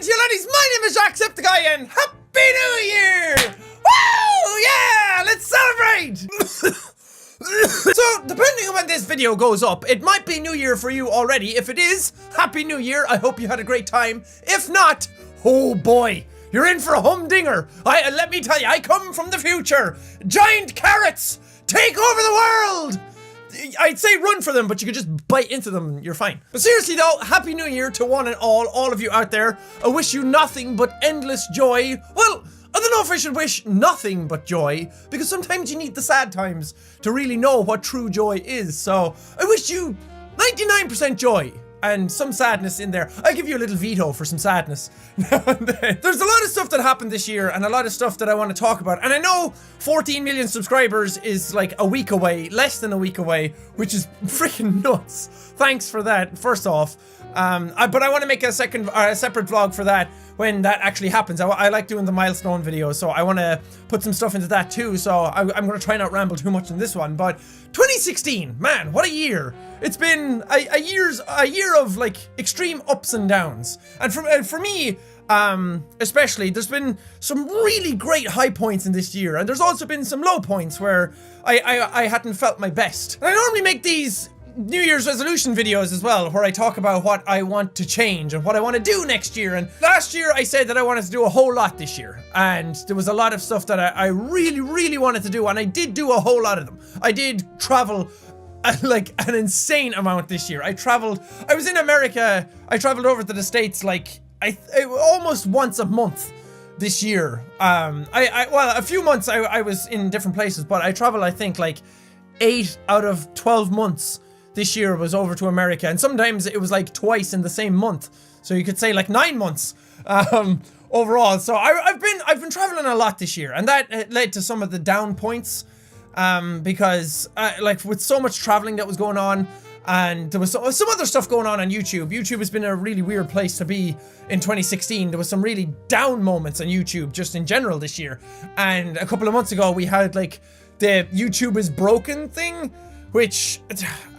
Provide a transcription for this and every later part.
you laddies, my name is Jacksepticeye and Happy New Year! Woo! Yeah! Let's celebrate! So, depending on when this video goes up, it might be New Year for you already. If it is, Happy New Year. I hope you had a great time. If not, oh boy, you're in for a humdinger. Let me tell you, I come from the future. Giant carrots, take over the world! I'd say run for them, but you could just bite into them and you're fine. But seriously though, Happy New Year to one and all of you out there. I wish you nothing but endless joy. Well, I don't know if I should wish nothing but joy, because sometimes you need the sad times to really know what true joy is. So I wish you 99% joy and some sadness in there. I give you a little veto for some sadness now and then. There's a lot of stuff that happened this year and a lot of stuff that I want to talk about. And I know 14 million subscribers is like a week away, less than a week away, which is freaking nuts. Thanks for that, first off. But I want to make a separate vlog for that when that actually happens. I like doing the milestone videos, so I want to put some stuff into that too. So I'm going to try not ramble too much in this one. But 2016, man, what a year! It's been a year of like extreme ups and downs, and for me, especially, there's been some really great high points in this year, and there's also been some low points where I hadn't felt my best. And I normally make these New Year's resolution videos as well, where I talk about what I want to change and what I want to do next year. And last year I said that I wanted to do a whole lot this year, and there was a lot of stuff that I really wanted to do, and I did do a whole lot of them. I did travel like an insane amount this year. I was in America, I traveled over to the States like almost once a month this year. Well, a few months I was in different places, but I traveled, I think, like 8 out of 12 months this year was over to America, and sometimes it was like twice in the same month, so you could say like 9 months overall. So I've been traveling a lot this year, and that led to some of the down points, because like with so much traveling that was going on, and there was some other stuff going on YouTube. YouTube has been a really weird place to be in 2016. There was some really down moments on YouTube just in general this year, and a couple of months ago we had like the YouTube is broken thing, which,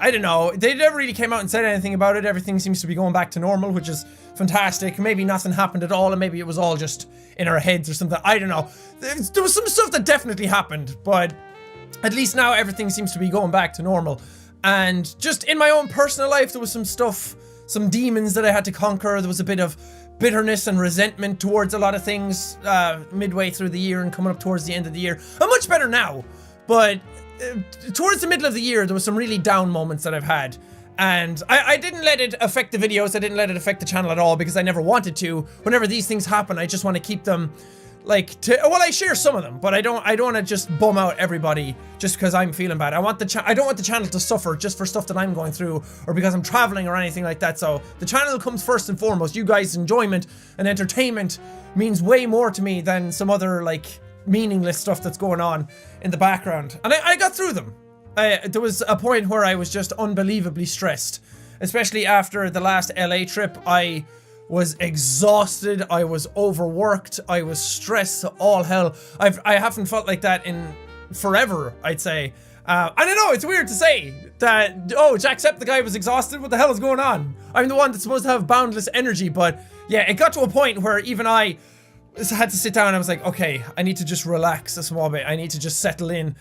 I don't know, they never really came out and said anything about it. Everything seems to be going back to normal, which is fantastic. Maybe nothing happened at all, and maybe it was all just in our heads or something. I don't know. There was some stuff that definitely happened, but at least now everything seems to be going back to normal. And just in my own personal life, there was some stuff, some demons that I had to conquer. There was a bit of bitterness and resentment towards a lot of things midway through the year and coming up towards the end of the year. I'm much better now, but towards the middle of the year, there was some really down moments that I've had, and I didn't let it affect the videos. I didn't let it affect the channel at all, because I never wanted to. Whenever these things happen, I just want to keep them like I share some of them, but I don't want to just bum out everybody just because I'm feeling bad. I don't want the channel to suffer just for stuff that I'm going through, or because I'm traveling or anything like that. So the channel comes first and foremost. You guys' enjoyment and entertainment means way more to me than some other like meaningless stuff that's going on in the background. And I got through them. There was a point where I was just unbelievably stressed, especially after the last LA trip. I was exhausted, I was overworked, I was stressed to all hell. I haven't felt like that in forever, I'd say. And I know it's weird to say that, oh, Jacksepticeye was exhausted, what the hell is going on? I'm the one that's supposed to have boundless energy, but yeah, it got to a point where even I had to sit down and I was like, okay, I need to just relax a small bit. I need to just settle in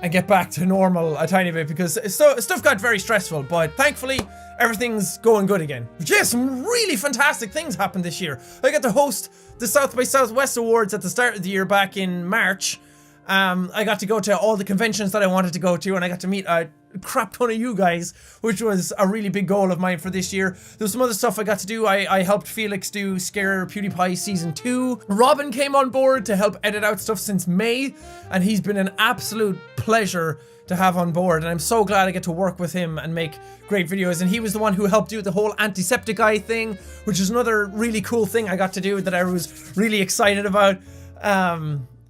and get back to normal a tiny bit, because stuff got very stressful, but thankfully everything's going good again. But yeah, some really fantastic things happened this year. I got to host the South by Southwest Awards at the start of the year back in March. I got to go to all the conventions that I wanted to go to, and I got to meet a crap ton of you guys, which was a really big goal of mine for this year. There was some other stuff I got to do. I helped Felix do Scare PewDiePie Season 2. Robin came on board to help edit out stuff since May, and he's been an absolute pleasure to have on board, and I'm so glad I get to work with him and make great videos. And he was the one who helped do the whole Antisepticeye thing, which is another really cool thing I got to do that I was really excited about.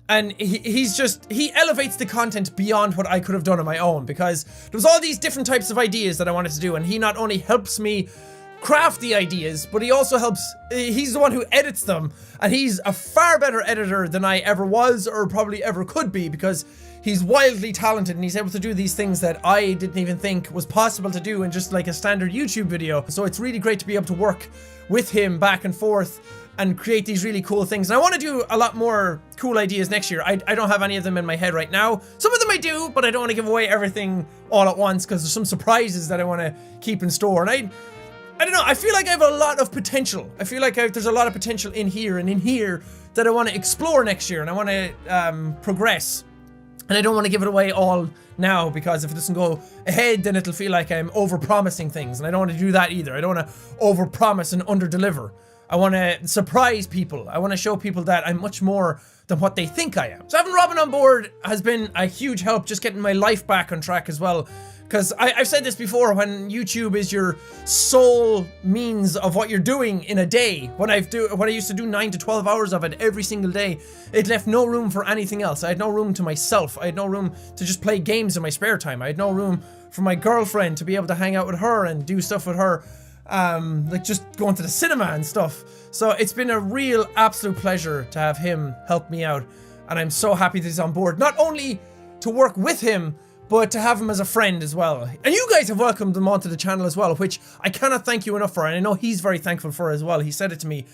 And he elevates the content beyond what I could have done on my own, because there was all these different types of ideas that I wanted to do, and he not only helps me craft the ideas, but he also he's the one who edits them, and he's a far better editor than I ever was or probably ever could be, because he's wildly talented and he's able to do these things that I didn't even think was possible to do in just like a standard YouTube video. So it's really great to be able to work with him back and forth and create these really cool things. And I want to do a lot more cool ideas next year. I don't have any of them in my head right now. Some of them I do, but I don't want to give away everything all at once because there's some surprises that I want to keep in store. And I don't know, I feel like I have a lot of potential. I feel like there's a lot of potential in here and in here that I want to explore next year, and I want to progress. And I don't want to give it away all now, because if it doesn't go ahead, then it'll feel like I'm over-promising things, and I don't want to do that either. I don't want to over-promise and under-deliver. I want to surprise people. I want to show people that I'm much more than what they think I am. So having Robin on board has been a huge help, just getting my life back on track as well. Because I've said this before, when YouTube is your sole means of what you're doing in a day, when I used to do 9 to 12 hours of it every single day, it left no room for anything else. I had no room to myself. I had no room to just play games in my spare time. I had no room for my girlfriend to be able to hang out with her and do stuff with her. Like just going to the cinema and stuff. So it's been a real absolute pleasure to have him help me out. And I'm so happy that he's on board. Not only to work with him, but to have him as a friend as well. And you guys have welcomed him onto the channel as well, which I cannot thank you enough for. And I know he's very thankful for as well. He said it to me,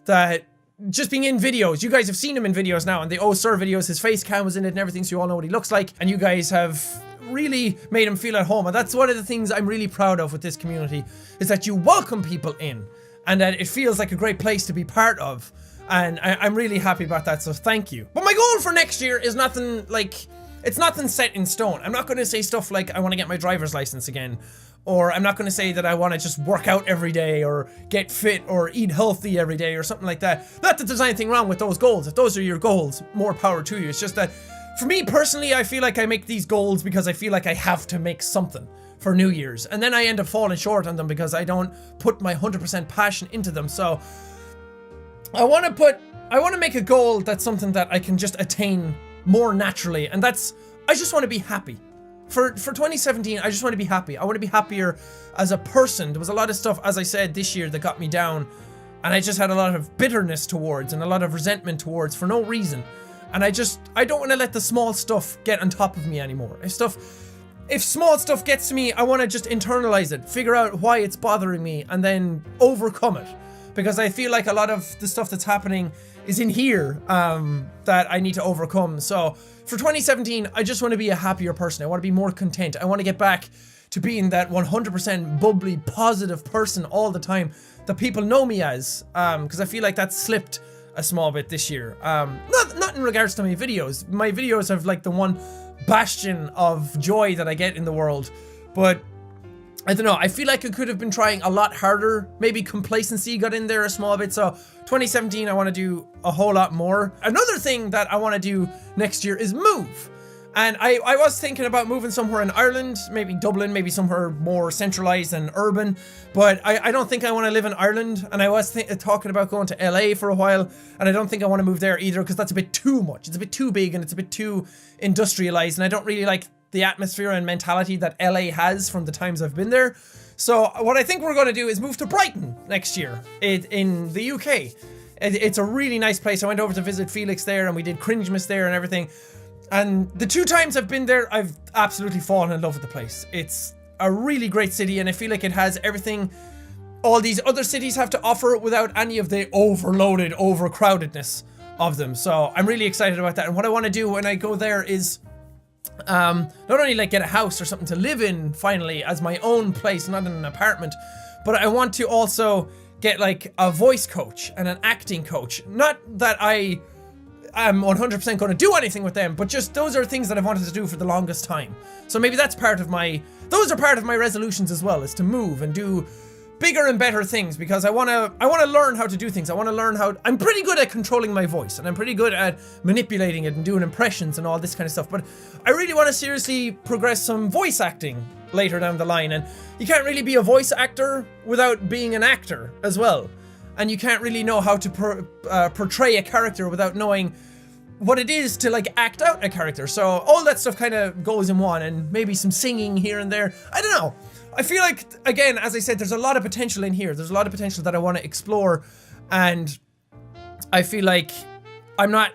that just being in videos, you guys have seen him in videos now, and the Oh Sir videos, his face cam was in it and everything, so you all know what he looks like. And you guys have really made him feel at home. And that's one of the things I'm really proud of with this community, is that you welcome people in, and that it feels like a great place to be part of. And I'm really happy about that, so thank you. But my goal for next year is nothing like... It's nothing set in stone. I'm not going to say stuff like I want to get my driver's license again, or I'm not going to say that I want to just work out every day or get fit or eat healthy every day or something like that. Not that there's anything wrong with those goals. If those are your goals, more power to you. It's just that for me personally, I feel like I make these goals because I feel like I have to make something for New Year's, and then I end up falling short on them because I don't put my 100% passion into them. So I want to make a goal that's something that I can just attain more naturally, and that's, I just want to be happy. For 2017, I just want to be happy. I want to be happier as a person. There was a lot of stuff, as I said, this year that got me down, and I just had a lot of bitterness towards and a lot of resentment towards for no reason. And I don't want to let the small stuff get on top of me anymore. If small stuff gets to me, I want to just internalize it, figure out why it's bothering me, and then overcome it. Because I feel like a lot of the stuff that's happening is in here that I need to overcome. So for 2017, I just want to be a happier person. I want to be more content. I want to get back to being that 100% bubbly, positive person all the time that people know me as. Because I feel like that's slipped a small bit this year. Not in regards to my videos. My videos have like the one bastion of joy that I get in the world. But I don't know, I feel like I could have been trying a lot harder. Maybe complacency got in there a small bit. So 2017, I want to do a whole lot more. Another thing that I want to do next year is move. And I was thinking about moving somewhere in Ireland, maybe Dublin, maybe somewhere more centralized and urban. But I don't think I want to live in Ireland. And I was talking about going to LA for a while. And I don't think I want to move there either, because that's a bit too much. It's a bit too big and it's a bit too industrialized. And I don't really like the atmosphere and mentality that LA has from the times I've been there. So what I think we're going to do is move to Brighton next year in the UK. It's a really nice place. I went over to visit Felix there, and we did Cringemas there and everything. And the 2 times I've been there, I've absolutely fallen in love with the place. It's a really great city, and I feel like it has everything all these other cities have to offer without any of the overloaded, overcrowdedness of them. So I'm really excited about that. And what I want to do when I go there is not only like get a house or something to live in finally as my own place, not in an apartment, but I want to also get like a voice coach and an acting coach. Not that I am 100% going to do anything with them, but just those are things that I've wanted to do for the longest time. So maybe that's part of those are part of my resolutions as well, is to move and do bigger and better things, because I want to learn how to do things. I want to learn I'm pretty good at controlling my voice, and I'm pretty good at manipulating it and doing impressions and all this kind of stuff, but I really want to seriously progress some voice acting later down the line. And you can't really be a voice actor without being an actor as well, and you can't really know how to portray a character without knowing what it is to like act out a character. So all that stuff kind of goes in one, and maybe some singing here and there. I don't know. I feel like, again, as I said, there's a lot of potential in here. There's a lot of potential that I want to explore, and I feel like I'm not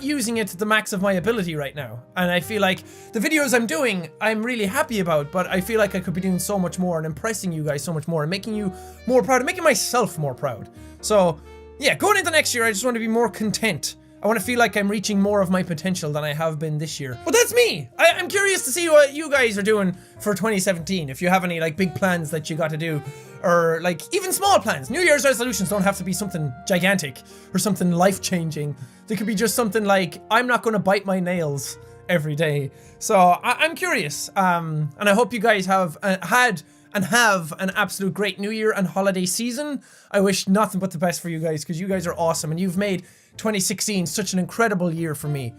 using it to the max of my ability right now. And I feel like the videos I'm doing, I'm really happy about, but I feel like I could be doing so much more and impressing you guys so much more and making you more proud and making myself more proud. So yeah, going into next year, I just want to be more content. I want to feel like I'm reaching more of my potential than I have been this year. But that's me. I'm curious to see what you guys are doing for 2017. If you have any like big plans that you got to do, or like even small plans. New Year's resolutions don't have to be something gigantic or something life-changing. They could be just something like, I'm not going to bite my nails every day. So I'm curious. And I hope you guys have had and have an absolute great New Year and holiday season. I wish nothing but the best for you guys, because you guys are awesome and you've made 2016 such an incredible year for me,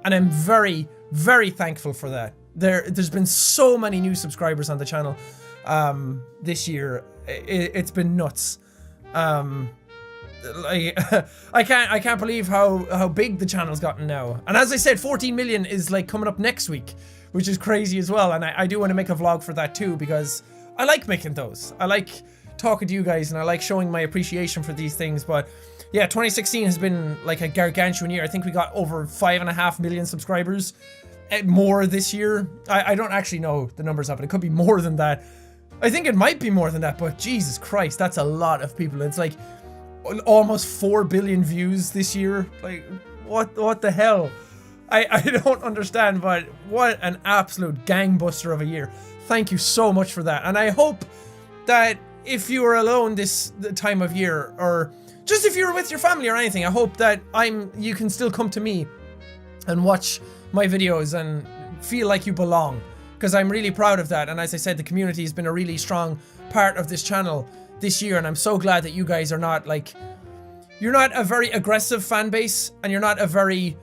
and I'm very, very thankful for that. There's been so many new subscribers on the channel this year. It's been nuts. Like I can't believe how big the channel's gotten now. And as I said, 14 million is like coming up next week, which is crazy as well. And I do want to make a vlog for that too, because I like making those. I like talking to you guys and I like showing my appreciation for these things. But yeah, 2016 has been like a gargantuan year. I think we got over 5.5 million subscribers. More this year. I don't actually know the numbers of it. It could be more than that. I think it might be more than that, but Jesus Christ, that's a lot of people. It's like almost 4 billion views this year. Like, what the hell? I don't understand, but what an absolute gangbuster of a year. Thank you so much for that. And I hope that if you are alone this time of year, or just if you're with your family or anything, I hope that you can still come to me and watch my videos and feel like you belong, because I'm really proud of that. And as I said, the community has been a really strong part of this channel this year, and I'm so glad that you guys are not like, you're not a very aggressive fan base, and you're not a very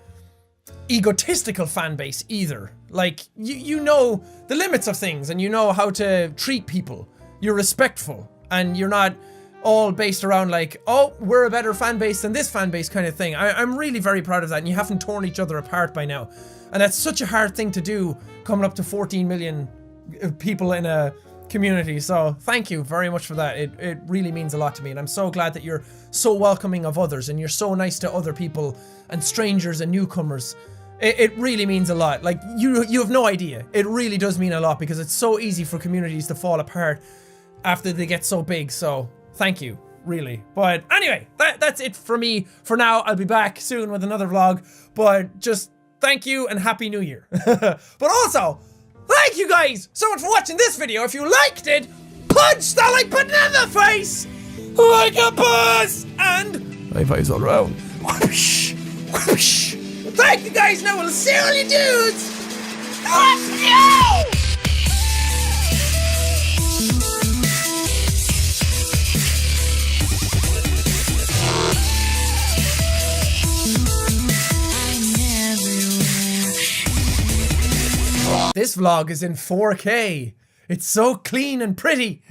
egotistical fan base either. Like, you know the limits of things, and you know how to treat people. You're respectful, and you're not all based around like, oh, we're a better fan base than this fan base kind of thing. I'm really very proud of that, and you haven't torn each other apart by now. And that's such a hard thing to do, coming up to 14 million people in a community. So thank you very much for that. It really means a lot to me, and I'm so glad that you're so welcoming of others, and you're so nice to other people and strangers and newcomers. It really means a lot. Like, you have no idea. It really does mean a lot, because it's so easy for communities to fall apart after they get so big. So thank you, really. But anyway, that's it for me for now. I'll be back soon with another vlog, but just thank you and Happy New Year. But also, thank you guys so much for watching this video. If you liked it, punch that like button in the face like a boss, and high fives all around. Whoosh, whoosh. Thank you guys. Now we'll see all you dudes. Let's go! This vlog is in 4K. It's so clean and pretty.